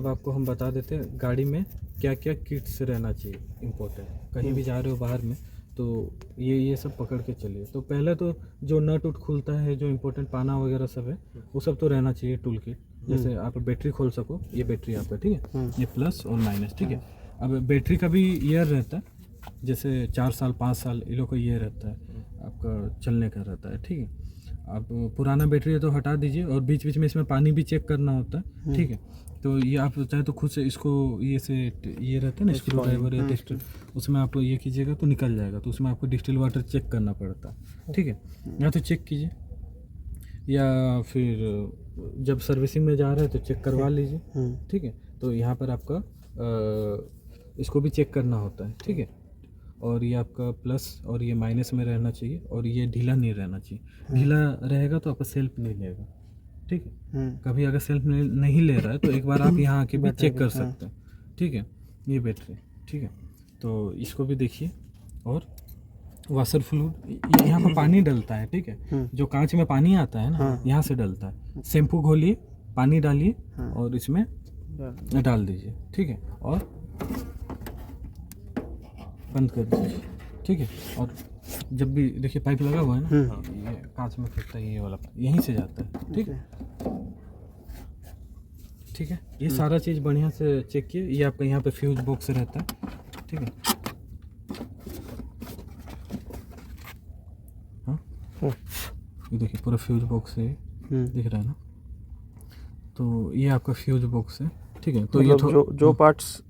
अब आपको हम बता देते हैं गाड़ी में क्या क्या किट्स रहना चाहिए इम्पोर्टेंट। कहीं भी जा रहे हो बाहर में तो ये सब पकड़ के चलिए। तो पहले तो जो नट उट खुलता है, जो इम्पोर्टेंट पाना वगैरह सब है, वो सब तो रहना चाहिए टूल किट। जैसे आप बैटरी खोल सको, ये बैटरी आपका, ठीक है, ये प्लस और माइनस, ठीक है। अब बैटरी का भी ईयर रहता है, जैसे 4 साल 5 साल ये लोग का ये रहता है, आपका चलने का रहता है, ठीक है। आप पुराना बैटरी है तो हटा दीजिए, और बीच बीच में इसमें पानी भी चेक करना होता है, ठीक है। तो ये आप चाहे तो खुद से इसको ये रहता है ना स्क्रू ड्राइवर या डिस्टिल, उसमें आप ये कीजिएगा तो निकल जाएगा। तो उसमें आपको डिस्टिल वाटर चेक करना पड़ता है, ठीक है। या तो चेक कीजिए, या फिर जब सर्विसिंग में जा रहे हैं तो चेक करवा लीजिए, ठीक है। तो यहाँ पर आपका इसको भी चेक करना होता है, ठीक है। और ये आपका प्लस और ये माइनस में रहना चाहिए, और ये ढीला नहीं रहना चाहिए। ढीला रहेगा तो आपका सेल्फ नहीं लेगा, ठीक है। कभी अगर सेल्फ नहीं ले रहा है तो एक बार आप यहाँ आके भी चेक कर सकते हैं, ठीक है। ये बैटरी, ठीक है। तो इसको भी देखिए। और वाटर फ्लूइड, यहाँ पर पानी डलता है, ठीक है। जो कांच में पानी आता है ना, यहाँ से डलता है। शैम्पू घोलिए, पानी डालिए और इसमें डाल दीजिए, ठीक है। और बंद कर दीजिए, ठीक है। और जब भी देखिए पाइप लगा हुआ है ना, ये कांच में फिरता है, ये वाला यहीं से जाता है, ठीक है, ठीक है। ये सारा चीज़ बढ़िया से चेक किए। ये आपका यहाँ पे फ्यूज बॉक्स रहता है, ठीक है। हाँ, ये देखिए पूरा फ्यूज बॉक्स है, दिख रहा है ना। तो ये आपका फ्यूज बॉक्स है, ठीक है। तो ये जो पार्ट्स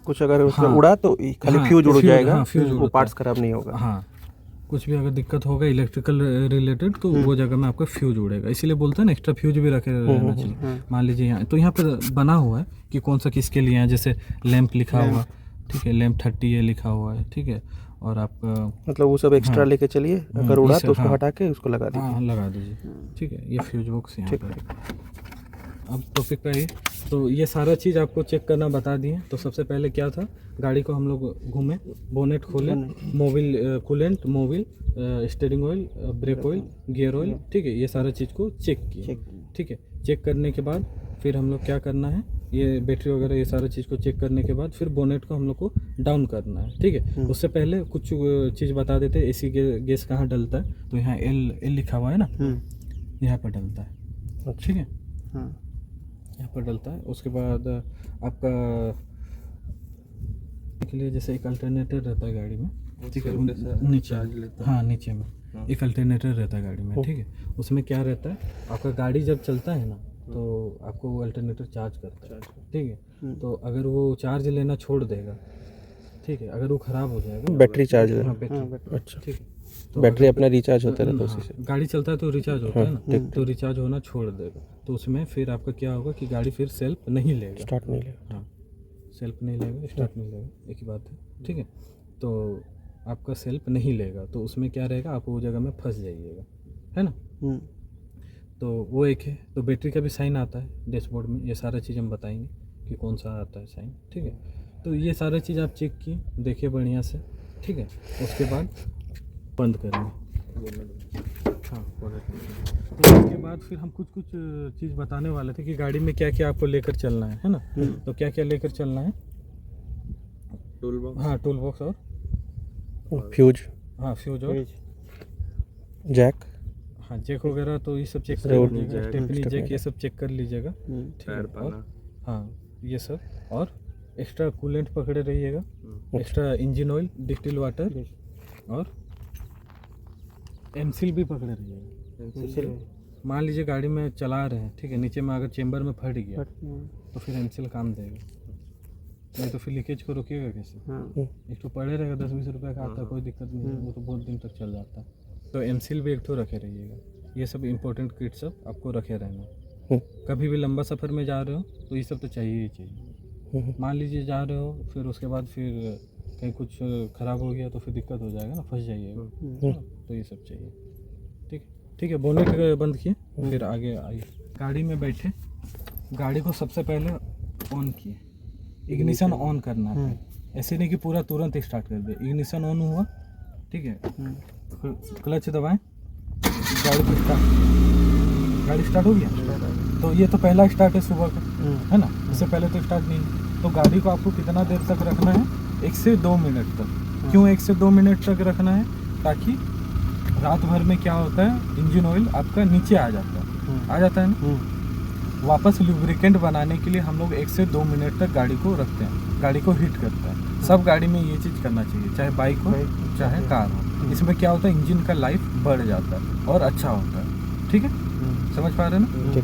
कुछ अगर उसमें उड़ा तो खाली फ्यूज उड़ जाएगा, वो पार्ट्स खराब नहीं होगा। हाँ, कुछ भी अगर दिक्कत होगा इलेक्ट्रिकल रिलेटेड तो वो जगह में आपका फ्यूज उड़ेगा। इसीलिए बोलते हैं ना एक्स्ट्रा फ्यूज भी रखे रहना चाहिए। मान लीजिए यहाँ तो यहाँ पर बना हुआ है कि कौन सा किसके लिए है, जैसे लैंप लिखा हुआ, ठीक है, लैंप 30 है लिखा हुआ है, ठीक है। और आपका मतलब वो सब एक्स्ट्रा लेके चलिए, अगर उड़ा तो उसको हटा के उसको लगा दीजिए। हाँ, लगा दीजिए, ठीक है। ये फ्यूज बॉक्स यहाँ पर। अब टॉपिक पे आइए। तो ये सारा चीज़ आपको चेक करना बता दिए। तो सबसे पहले क्या था, गाड़ी को हम लोग घूमे, बोनेट खोले, mobil coolant, mobil, steering oil, brake oil, gear oil, ठीक है, ये सारा चीज़ को चेक किए, ठीक है। चेक करने के बाद फिर हम लोग क्या करना है, ये बैटरी वगैरह ये सारा चीज़ को चेक करने के बाद फिर बोनेट को हम लोग को डाउन करना है, ठीक है। उससे पहले कुछ चीज़ बता देते हैं। एसी गैस कहाँ डलता है, तो यहाँ एल लिखा हुआ है ना, यहाँ पर डलता है, ठीक है, यहाँ पर डलता है। उसके बाद आपका के लिए जैसे एक अल्टरनेटर रहता है गाड़ी में, ठीक है, नीचे, हाँ नीचे में एक अल्टरनेटर रहता है गाड़ी में, ठीक है। उसमें क्या रहता है, आपका गाड़ी जब चलता है ना तो आपको वो अल्टरनेटर चार्ज करता है, ठीक है। तो अगर वो चार्ज लेना छोड़ देगा, ठीक है, अगर वो ख़राब हो जाएगा, बैटरी चार्ज, अच्छा, ठीक है, तो बैटरी अपना रिचार्ज होता रहता है उसी से। गाड़ी चलता है तो रिचार्ज होता है ना, तो रिचार्ज होना छोड़ देगा। तो उसमें फिर आपका क्या होगा कि गाड़ी फिर सेल्फ नहीं लेगा, स्टार्ट नहीं लेगा। हाँ, सेल्फ नहीं लेगा, स्टार्ट नहीं लेगा, एक ही बात है, ठीक है। तो आपका सेल्फ नहीं लेगा तो उसमें क्या रहेगा, आप वो जगह में फंस जाइएगा, है ना। तो वो एक है। तो बैटरी का भी साइन आता है डैशबोर्ड में, ये सारा चीज़ हम बताएंगे कि कौन सा आता है साइन, ठीक है। तो ये सारा चीज़ आप चेक किए, देखिए बढ़िया से, ठीक है। उसके बाद बंद करेंगे, हाँ। तो उसके बाद फिर हम कुछ चीज़ बताने वाले थे कि गाड़ी में क्या क्या आपको लेकर चलना है ना। तो क्या क्या लेकर चलना है, टूल बॉक्स, हाँ टूल बॉक्स और फ्यूज, हाँ फ्यूज और जैक, हाँ जैक वगैरह, तो ये सब चेक कर लीजिएगा, स्टेपनी जैक ये सब चेक कर लीजिएगा, ठीक है। और हाँ ये सब, और एक्स्ट्रा कूलेंट पकड़े रहिएगा, extra engine oil, distil water, और एमसील भी पकड़े रहिएगा। मान लीजिए गाड़ी में चला रहे हैं, ठीक है, नीचे में अगर चेंबर में फट गया तो फिर एमसील काम देगा, नहीं तो फिर लीकेज को रोकिएगा कैसे। एक तो पड़े रहेगा, 10-20 रुपये का आता है, कोई दिक्कत नहीं है, वो तो बहुत दिन तक चल जाता है। तो एमसील भी एक तो रखे रहिएगा। ये सब इंपॉर्टेंट किट सब आपको रखे रहना। कभी भी लंबा सफ़र में जा रहे हो तो ये सब तो चाहिए ही चाहिए। मान लीजिए जा रहे हो, फिर उसके बाद फिर कहीं कुछ ख़राब हो गया तो फिर दिक्कत हो जाएगा ना, फंस जाइएगा, तो ये सब चाहिए, ठीक है। बोनेट बंद किए, फिर आगे आइए। गाड़ी में बैठे, गाड़ी को सबसे पहले ऑन किए, इग्निशन ऑन करना है, ऐसे नहीं कि पूरा तुरंत स्टार्ट कर दे। इग्निशन ऑन हुआ, ठीक है, क्लच दबाएं, गाड़ी स्टार्ट हो गया। तो ये तो पहला स्टार्ट है सुबह का, है ना, इससे पहले तो स्टार्ट नहीं है। तो गाड़ी को आपको कितना देर तक रखना है, 1 से 2 मिनट तक। क्यों 1 से 2 मिनट तक रखना है, ताकि रात भर में क्या होता है, इंजन ऑयल आपका नीचे आ जाता है ना, वापस लुब्रिकेंट बनाने के लिए हम लोग 1 से 2 मिनट तक गाड़ी को रखते हैं, गाड़ी को हीट करते हैं। सब गाड़ी में ये चीज़ करना चाहिए, चाहे बाइक हो चाहे कार हो। इसमें क्या होता है, इंजन का लाइफ बढ़ जाता है और अच्छा होता है। ठीक है, समझ पा रहे हैं ना?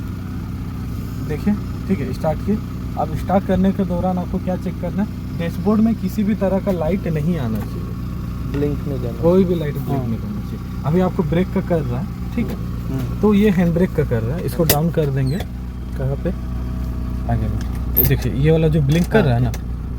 देखिए, ठीक है, स्टार्ट किए। अब स्टार्ट करने के दौरान आपको क्या चेक करना है, डैशबोर्ड में किसी भी तरह का लाइट नहीं आना चाहिए, ब्लिंक नहीं देना, कोई भी लाइट ब्लिंक नहीं करना चाहिए। अभी आपको ब्रेक का कर रहा है, ठीक है, तो ये हैंड ब्रेक का कर रहा है, इसको डाउन कर देंगे। कहाँ पे, आगे में देखिए, ये वाला जो ब्लिंक कर रहा है ना,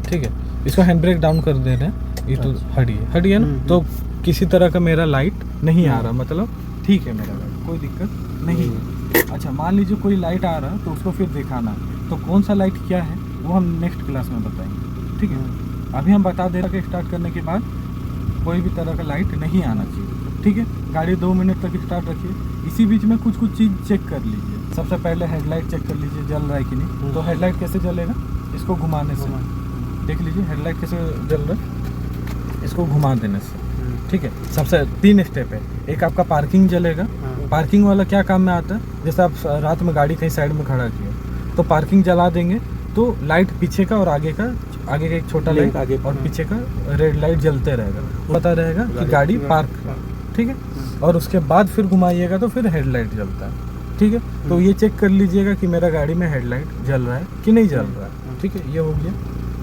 ठीक है, इसको हैंड ब्रेक डाउन कर दे रहे हैं। ये तो हडी है ना, तो किसी तरह का मेरा लाइट नहीं आ रहा, मतलब ठीक है, मेरा लाइट कोई दिक्कत नहीं है। अच्छा, मान लीजिए कोई लाइट आ रहा है, तो उसको फिर दिखाना है। तो कौन सा लाइट क्या है वो हम नेक्स्ट क्लास में बताएंगे, ठीक है। अभी हम बता दे रहे हैं कि स्टार्ट करने के बाद कोई भी तरह का लाइट नहीं आना चाहिए, ठीक है। गाड़ी 2 मिनट तक स्टार्ट रखिए। इसी बीच में कुछ चीज़ चेक कर लीजिए। सबसे पहले हेडलाइट चेक कर लीजिए, जल रहा है कि नहीं। तो हेडलाइट कैसे जलेगा, इसको घुमाने से देख लीजिए हेडलाइट कैसे जल रहा है, इसको घुमा देने से, ठीक है। सबसे 3 स्टेप है। एक आपका पार्किंग जलेगा। पार्किंग वाला क्या काम में आता है, जैसे आप रात में गाड़ी कहीं साइड में खड़ा किए तो पार्किंग जला देंगे, तो लाइट पीछे का और आगे का एक छोटा लाइट आगे और पीछे का रेड लाइट जलते रहेगा, पता रहेगा कि गाड़ी पार्क है, ठीक है। और उसके बाद फिर घुमाइएगा तो फिर हेडलाइट जलता है, ठीक है। तो ये चेक कर लीजिएगा कि मेरा गाड़ी में हेडलाइट जल रहा है कि नहीं जल रहा है, ठीक है। ये हो गया,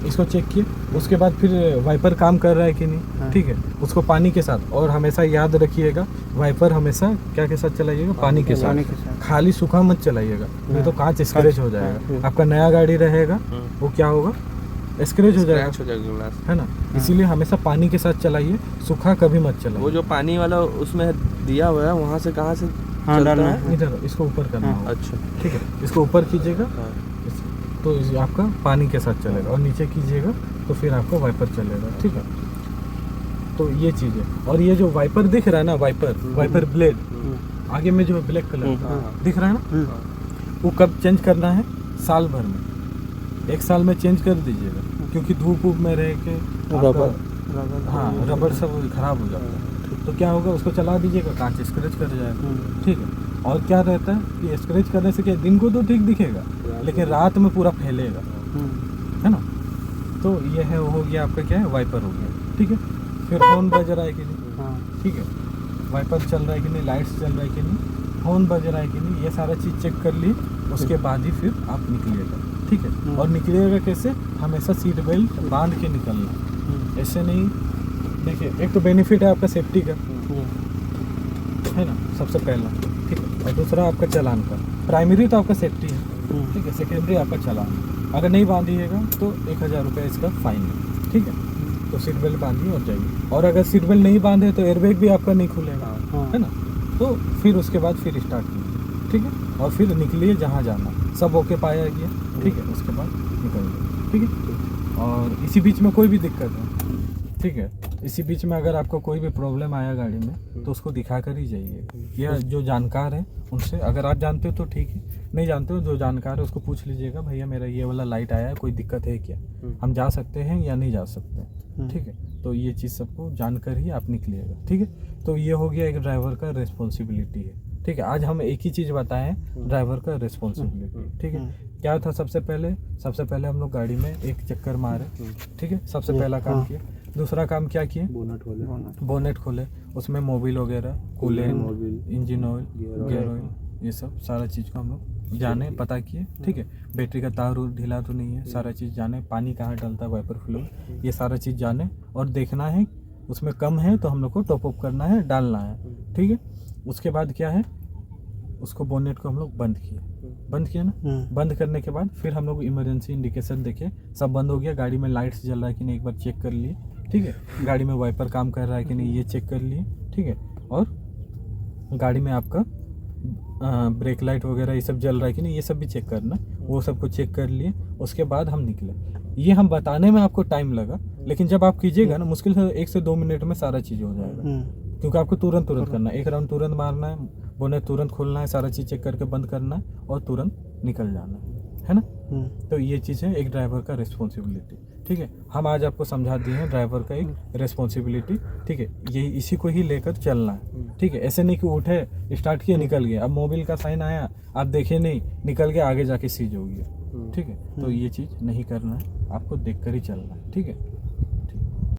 इसको चेक किए। उसके बाद फिर वाइपर काम कर रहा है कि नहीं, ठीक है, उसको पानी के साथ। और हमेशा याद रखिएगा, वाइपर हमेशा क्या के साथ चलाइएगा, पानी के साथ। खाली सूखा मत चलाइएगा, नहीं तो कांच स्क्रैच हो जाएगा। आपका नया गाड़ी रहेगा वो क्या होगा, स्क्रैच हो जाएगा, है ना। इसीलिए हमेशा पानी के साथ चलाइए, सूखा कभी मत चलाइए। वो जो पानी वाला उसमें दिया हुआ है, वहाँ से कहाँ से डालना है, इधर इसको ऊपर करना होगा, अच्छा, ठीक है। इसको ऊपर कीजिएगा तो आपका पानी के साथ चलेगा, और नीचे कीजिएगा तो फिर आपका वाइपर चलेगा, ठीक है। तो ये चीज़ है। और ये जो वाइपर दिख रहा है ना, वाइपर ब्लेड आगे में जो ब्लैक कलर दिख रहा है ना, वो कब चेंज करना है, साल भर में 1 साल में चेंज कर दीजिएगा, क्योंकि धूप में रह के रबर सब खराब हो जाता है। तो क्या होगा, उसको चला दीजिएगा, कांच स्क्रैच कर जाएगा, ठीक है। और क्या रहता है कि स्क्रैच करने से क्या, दिन को तो ठीक दिखेगा लेकिन रात में पूरा फैलेगा, है ना। तो ये है, हो गया आपका क्या है, वाइपर हो गया, ठीक है। फिर हॉर्न बज रहा है कि नहीं, ठीक है, वाइपर चल रहा है कि नहीं, लाइट्स चल रहा है कि नहीं, हॉर्न बज रहा है कि नहीं, ये सारा चीज़ चेक कर ली। उसके बाद ही फिर आप निकलिएगा, ठीक है। और निकलिएगा कैसे, हमेशा सीट बेल्ट बांध के निकलना, ऐसे नहीं। देखिए, एक तो बेनिफिट है आपका सेफ्टी का, है ना, सबसे पहला, ठीक है। और दूसरा आपका चालान का। प्राइमरी तो आपका सेफ्टी है, ठीक है। सेकेंडरी आपका चालान। अगर नहीं बांधिएगा तो 1000 रुपये इसका फाइन है, ठीक है। तो सीट बेल्ट बांधिए और जाइए। और अगर सीट बेल्ट नहीं बांधे तो एयरबैग भी आपका नहीं खुलेगा, है ना। तो फिर उसके बाद फिर स्टार्ट कीजिए, ठीक है। और फिर निकलिए जहाँ जाना, सब ओके पाया गया, ठीक है। उसके बाद निकलिए, ठीक है। और इसी बीच में कोई भी दिक्कत है, ठीक है, इसी बीच में अगर आपको कोई भी प्रॉब्लम आया गाड़ी में तो उसको दिखा कर ही जाइए, या जो जानकार है उनसे। अगर आप जानते हो तो ठीक है, नहीं जानते हो, जो जानकार है उसको पूछ लीजिएगा, भैया मेरा ये वाला लाइट आया है, कोई दिक्कत है क्या, हम जा सकते हैं या नहीं जा सकते, ठीक है। तो ये चीज़ सबको जानकर ही आप निकलिएगा, ठीक है। तो ये हो गया एक ड्राइवर का रिस्पॉन्सिबिलिटी है, ठीक है। आज हम एक ही चीज़ बताएं, ड्राइवर का रिस्पॉन्सिबिलिटी, ठीक है। क्या था, सबसे पहले हम लोग गाड़ी में एक चक्कर मारे, ठीक है, सबसे पहला काम किया। दूसरा काम क्या किए, बोनेट खोले, उसमें मोबिल वगैरह, coolant, engine oil, gear oil, ये सब सारा चीज़ को हम लोग जाने, पता किए, ठीक है। बैटरी का तार ढीला तो नहीं है, सारा चीज़ जाने। पानी कहाँ डलता है, वाइपर फ्लूइड, ये सारा चीज़ जाने। और देखना है उसमें कम है तो हम लोग को टॉप अप करना है, डालना है, ठीक है। उसके बाद क्या है, उसको बोनेट को हम लोग बंद किया ना। बंद करने के बाद फिर हम लोग इमरजेंसी इंडिकेशन देखे, सब बंद हो गया। गाड़ी में लाइट्स जल रहा है कि नहीं एक बार चेक कर लिए, ठीक है। गाड़ी में वाइपर काम कर रहा है कि नहीं ये चेक कर लिए, ठीक है। और गाड़ी में आपका ब्रेक लाइट वगैरह ये सब जल रहा है कि नहीं ये सब भी चेक करना, वो सब को चेक कर लिए। उसके बाद हम निकले। ये हम बताने में आपको टाइम लगा, लेकिन जब आप कीजिएगा ना, मुश्किल से 1 से 2 मिनट में सारा चीज़ हो जाएगा, क्योंकि आपको तुरंत करना है। एक राउंड तुरंत मारना है, बोनेट तुरंत खोलना है, सारा चीज़ चेक करके बंद करना है और तुरंत निकल जाना है ना। तो ये चीज़ है एक ड्राइवर का रिस्पॉन्सिबिलिटी, ठीक है। हम आज आपको समझा दिए हैं ड्राइवर का एक रिस्पॉन्सिबिलिटी, ठीक है। ये इसी को ही लेकर चलना है, ठीक है। ऐसे नहीं कि उठे, स्टार्ट किए, निकल गए, अब मोबिल का साइन आया, आप देखे नहीं, निकल के आगे जाके सीज हो गया, ठीक है। तो ये चीज़ नहीं करना है, आपको देख कर ही चलना है, ठीक है।